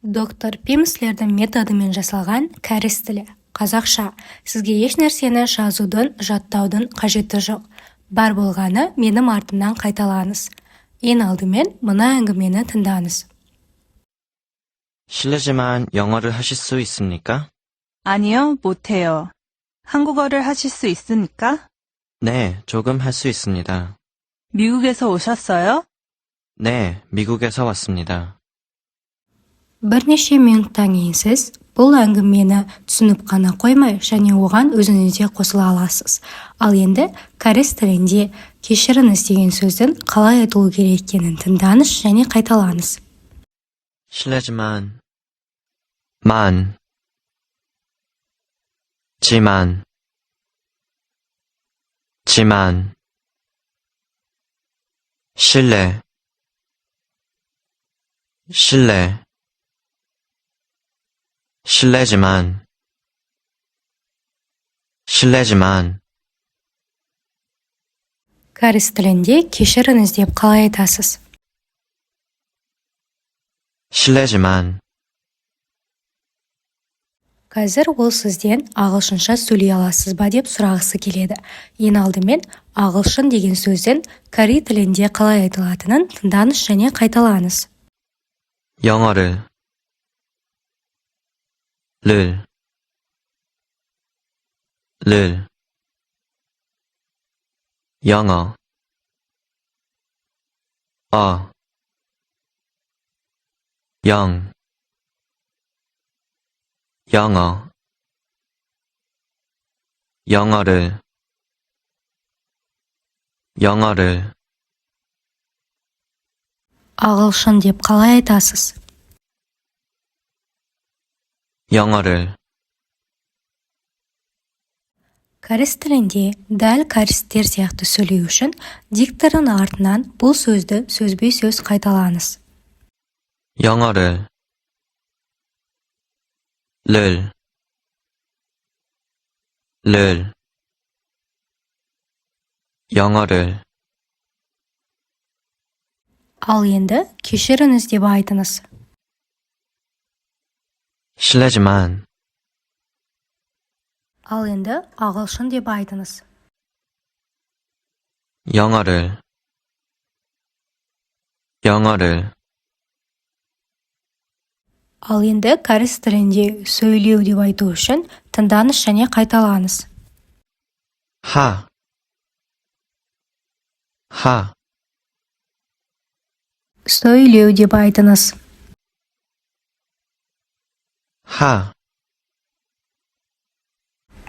Доктор Пимслердің методымен жасалған кәріс тілі. Қазақша. Сізге еш нәрсені жазудың, жаттаудың қажеті жоқ. Бар болғаны менің артымнан қайталаңыз. Ең алдымен мына әңгімені тыңдаңыз. 실례지만 영어를 하실 수 있습니까? 아니요, 못해요. 한국어를 하실 수 있습니까? 네, 조금 할 수 있습니다. 미국에서 오셨어요? 네, 미국에서 왔습니다. Бірнеше минуттан кейін сіз бұл әңгімені түсініп қана қоймай, және оған өзіңіз де қосыла аласыз. Ал енді кәріс тілінде кешіріңіз деген сөздің қалай айтылу керек екенін тыңдаңыз және қайталаңыз. 실례지만, 지만, 실례, 실례지만, Кәріс тілінде кешіріңіз деп қалай айтасыз? 실례지만, Қазір ол сізден ағылшынша сөйлей аласыз ба деп сұрағысы келеді. Ең алдымен ағылшын деген сөздің корей тілінде қалай айтылатынын тыңдаңыз және қайталаңыз. 영어를, 영어, 영어를, ағылшын деп қалай айтасыз? 영어를, Кәріс тілінде дәл кәрістер сияқты сөйлеу үшін диктордың артынан бұл сөзді сөзбе-сөз қайталаңыз. 영어를, 영어를, Ал енді кешіріңіз деп айтыңыз. 실례지만, Ал енді ағылшын деп айтыңыз. 영어를, Ал енді кәріс тілінде сөйлеу деп айту үшін тыңдаңыз және қайталаңыз. Сөйлеу деп айтыңыз.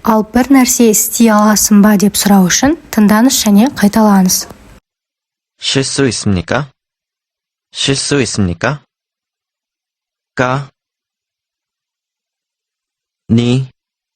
Ал бір нәрсе істей аласың ба деп сұрау үшін тыңдаңыз және қайталаңыз. 실수 있습니까? 니까, 씁니까?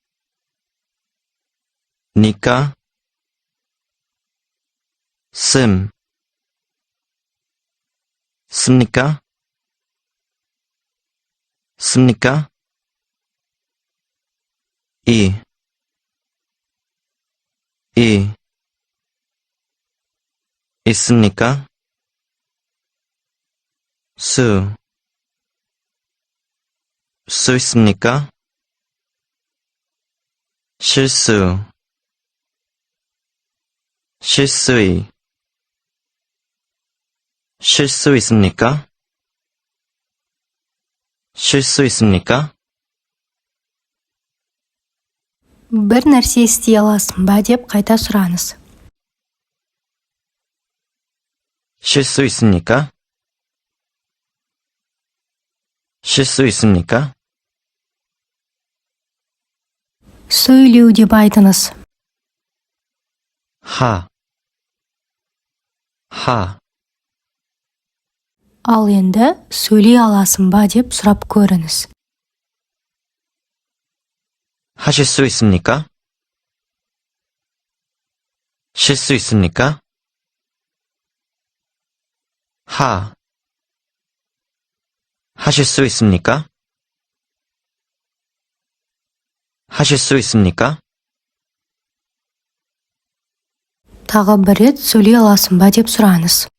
있습니까? 수 있습니까? 실수 있습니까? Бір нәрсе істей аласың ба деп қайта сұраңыз. 실수 있습니까? Сөйлеу деп айтыңыз. Ал енді сөйлей аласың ба деп сұрап көріңіз. 하실 수 있습니까? 실수 있습니까? 하실 수 있습니까? Тағы бір рет сөйлей аласың ба деп сұраңыз.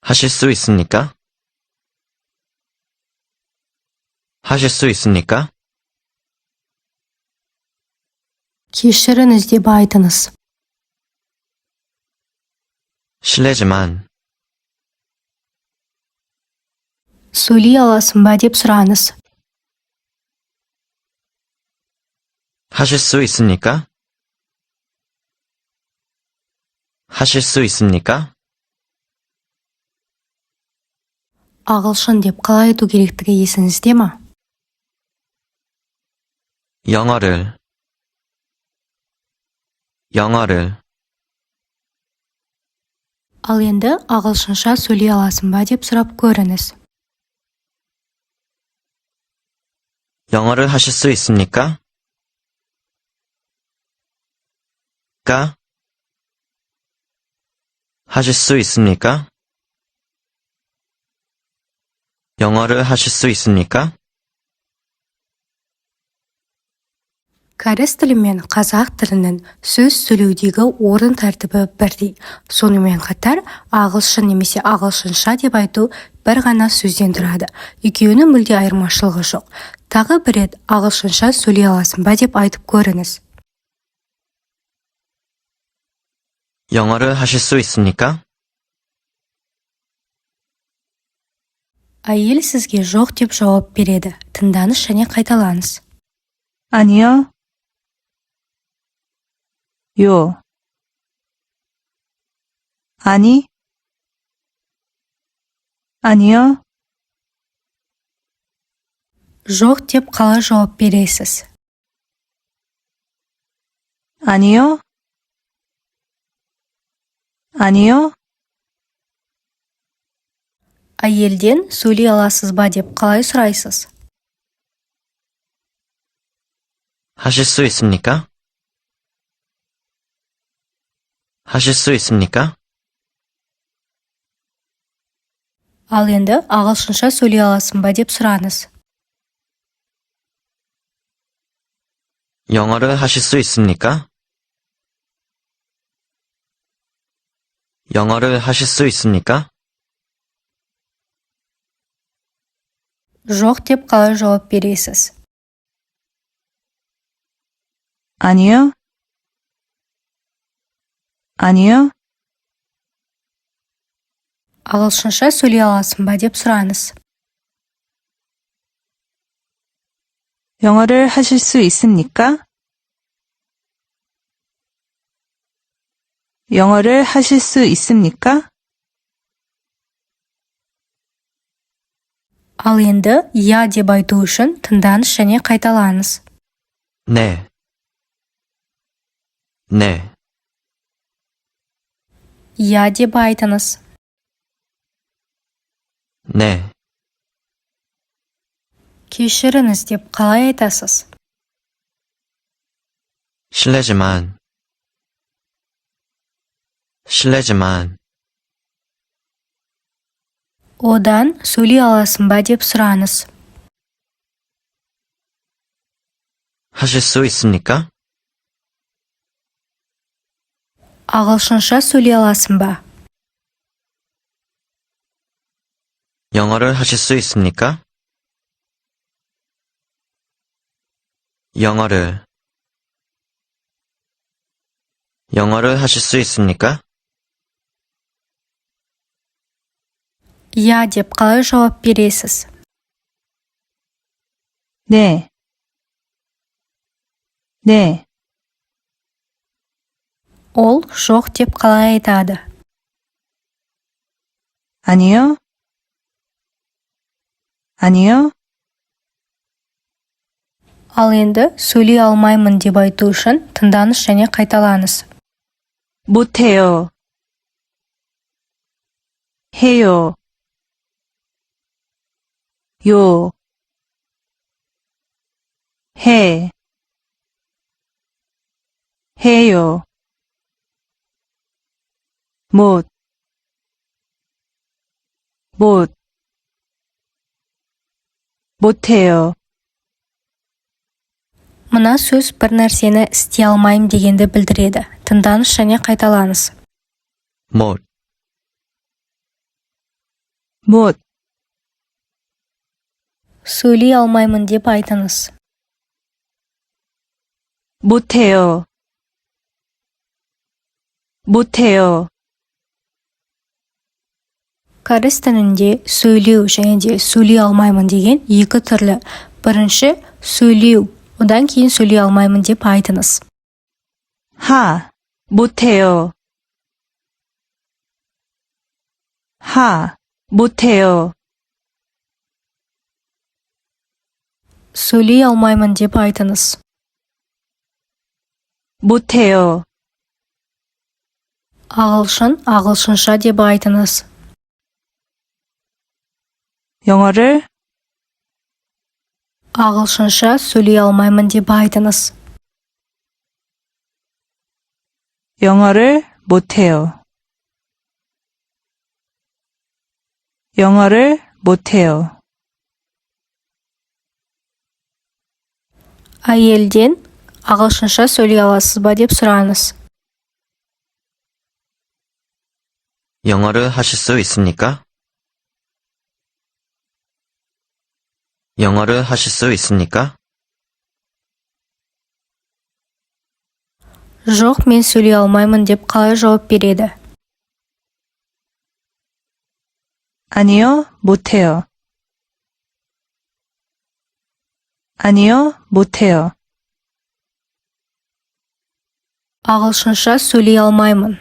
하실 수 있습니까? 하실 수 있습니까? кешіріңіз деп айтыңыз. 실례지만, сөйлей аласың ба деп сұраңыз. 하실 수 있습니까? 하실 수 있습니까? ағылшын деп қалай айту керектігі есіңізде ма? 영어를 ал енді ағылшынша сөйлей аласың ба деп сұрап көріңіз. 영어를 하실 수 있습니까? 하실 수 있습니까? 영어를 하실 수 있습니까? кәріс тілі мен қазақ тілінің сөз сөйлеудегі орын тәртібі бірдей. Сонымен қатар ағылшын немесе ағылшынша деп айту бір ғана сөзден тұрады. Екеуінің мүлде айырмашылығы жоқ. Тағы бір рет ағылшынша сөйлей аласың ба деп айтып көріңіз. 영어를 하실 수 있습니까? Әйел сізге жоқ деп жауап береді. Тыңдаңыз және қайталаңыз. 아니요. 요. 아니. 아니요. жоқ деп қалай жауап бересіз? 아니요. 아니요. әйелден сөйлей аласыз ба деп қалай сұрайсыз? 하실 수 있습니까? 하실 수 있습니까? ал енді ағылшынша сөйлей аласың ба деп сұраңыз. 영어를 하실 수 있습니까? 영어를 하실 수 있습니까? жоқ деп қалай жауап бересіз? 아니요. 아니요. ағылшынша сөйлей аласың ба деп сұраңыз. 영어를 하실 수 있습니까? 영어를 하실 수 있습니까? ал енді я деп айту үшін тыңдаңыз және қайталаңыз. 네. 네. я деп айтыңыз. 네. кешіріңіз деп қалай айтасыз? 실례지만, одан сөйлей аласың ба деп сұраңыз. 하실 수 있습니까? ағылшынша сөйлей аласың ба? 영어를 하실 수 있습니까? 영어를 하실 수 있습니까? я деп қалай жауап бересіз? 네. 네. ол жоқ деп қалай айтады? 아니요. 아니요. ал енді сөйлей алмаймын деп айту үшін тыңдаңыз және қайталаңыз. 못해요. 해요. 요. 해. 해요. 못. 못해요. мына сөз бір нәрсені істей алмаймын дегенді білдіреді. тыңдаңыз және қайталаңыз. 못. 못. сөйлей алмаймын деп айтыңыз. 못해요. 못해요. Кәріс тілінде сөйлеу және де сөйлей алмаймын деген екі түрлі. Бірінші сөйлеу, одан кейін сөйлей алмаймын деп айтыңыз. 못해요. 못해요. сөйлей алмаймын деп айтыңыз. 못해요. ағылшын, ағылшынша деп айтыңыз. 영어를 ағылшынша сөйлей алмаймын деп айтыңыз. 영어를 못해요. 영어를 못해요. әйелден ағылшынша сөйлей аласыз ба деп сұраңыз. 영어를 하실 수 있습니까? 영어를 하실 수 있습니까? жоқ, мен сөйлей алмаймын деп қалай жауап береді? 아니요, 못해요. 아니요, 못해요. ағылшынша сөйлей алмаймын.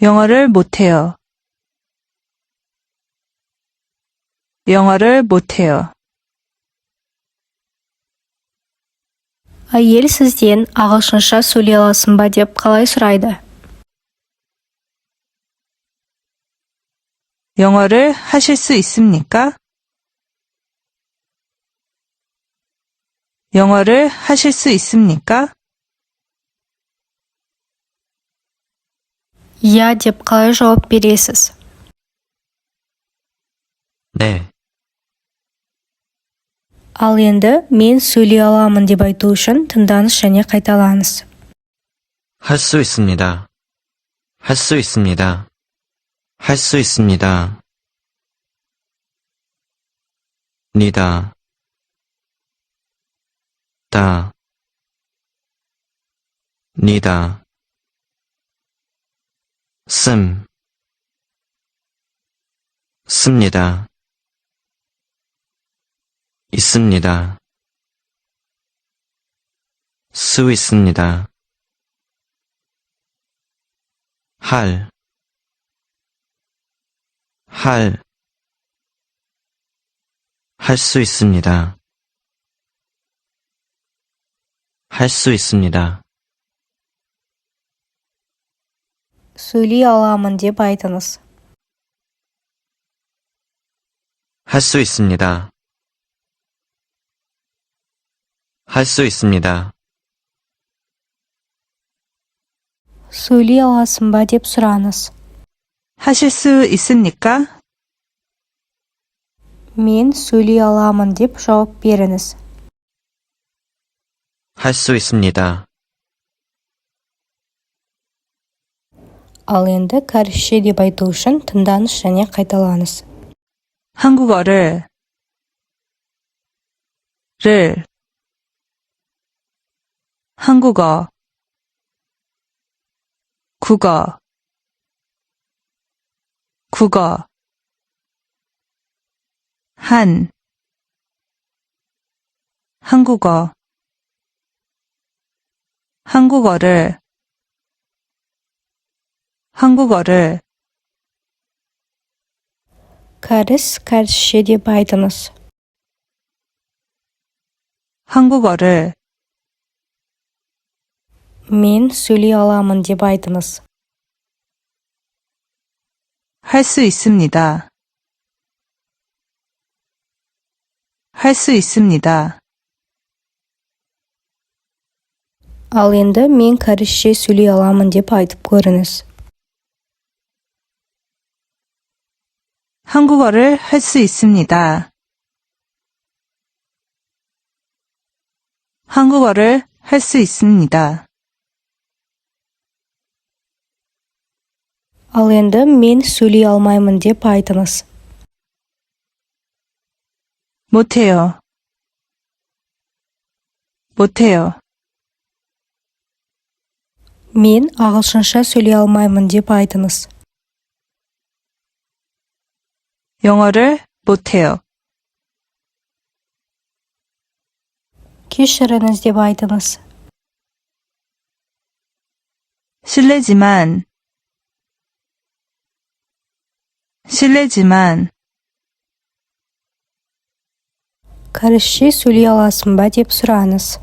영어를 못해요. 영어를 못해요. әйел сізден ағылшынша сөйлей аласың ба деп қалай сұрайды? 영어를 하실 수 있습니까? 영어를 하실 수 있습니까? иә деп қалай жауап бересіз? 네, ал енді мен сөйлей аламын деп айту үшін тыңдаңыз және қайталаңыз. 할 수 있습니다. 할 수 있습니다. 할 수 있습니다. 니다. 다. 니다. 씁니다. 있습니다. 수 있습니다. 할 수 있습니다. 할 수 있습니다. сөйлей аламын деп айтыңыз. 할 수 있습니다. 할 수 있습니다. сөйлей аласың ба деп сұраңыз. 하실 수 있습니까? мен сөйлей аламын деп жауап беріңіз. 할 수 있습니다. ал енді кәрісше деп айту үшін тыңдаңыз және қайталаңыз. 한국어를 한국어 국어 한국어 한국어를 кәріс, кәрісше деп айтыңыз. 한국어를 мен сөйлей аламын деп айтыңыз. 할 수 있습니다. 할 수 있습니다. ал енді мен кәрісше сөйлей аламын деп айтып көріңіз. 한국어를 할 수 있습니다. 한국어를 할 수 있습니다. ал енді мен сөйлей алмаймын деп айтыңыз. 못해요. 못해요. Мен ағылшынша сөйлей алмаймын деп айтыңыз. 영어를 못해요. кешіріңіз деп айтыңыз. 실례지만 кәрісше сөйлей аласың ба деп сұраңыз.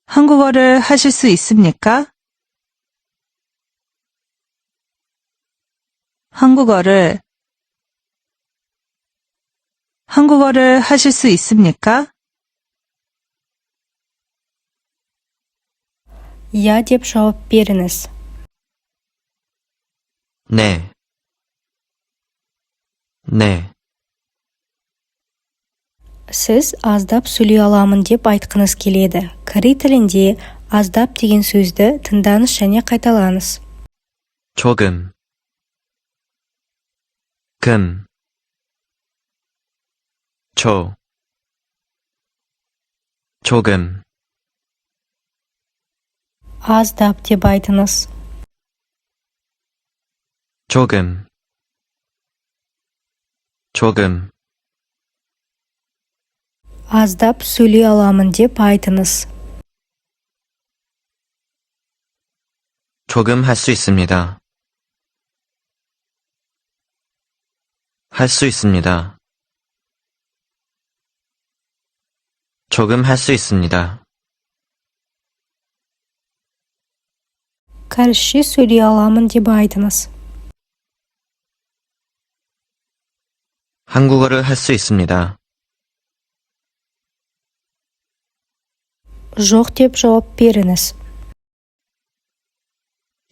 한국어를 하실 수 있습니까? 한국어를 하실 수 있습니까? иә деп жауап беріңіз. 네. 네. Сіз аздап сөйлей аламын деп айтқыңыз келеді. Корей тілінде аздап деген сөзді тыңдаңыз және қайталаңыз. 조금. 금. 조금. Аздап деп айтыңыз. 조금. Аздап сөйлей аламын деп айтыңыз. 조금 할 수 있습니다. 할 수 있습니다. 조금 할 수 있습니다. кәрісше сөйлей аламын деп айтыңыз. 한국어를 할 수 있습니다. жоқ деп жауап беріңіз.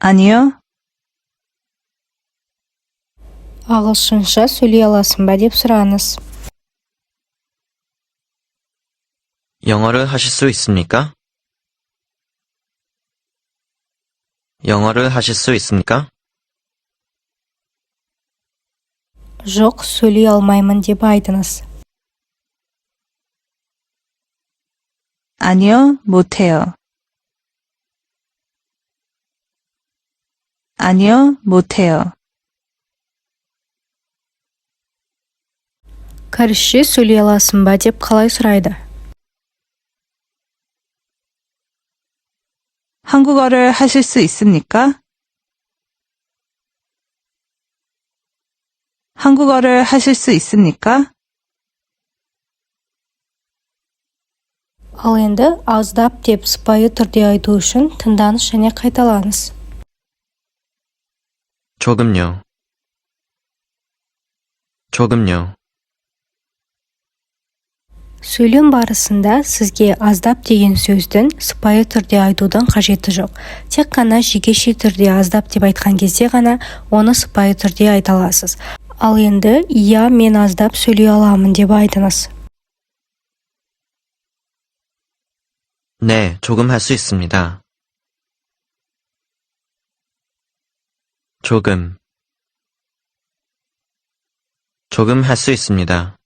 아니요. ағылшынша сөйлей аласың ба деп сұраңыз. 영어를 하실 수 있습니까? 영어를 하실 수 있습니까? жоқ сөйлей алмаймын деп айтыңыз. 아니요, 못해요. 아니요, 못해요. кәрісше сөйлей аласың ба деп қалай сұрайды. 한국어를 하실 수 있습니까? 한국어를 하실 수 있습니까? Ал енді аздап деп сыпайы түрде айту үшін тыңдаңыз және қайталаңыз. 조금요. сөйлем барысында сізге аздап деген сөздің сыпайы түрде айтудың қажеті жоқ. Тек қана жекеше түрде аздап деп айтқан кезде ғана оны сыпайы түрде айта аласыз. Ал енді иә, мен аздап сөйлей аламын деп айтыңыз. 네, 조금 할 수 있습니다. 조금 할 수 있습니다.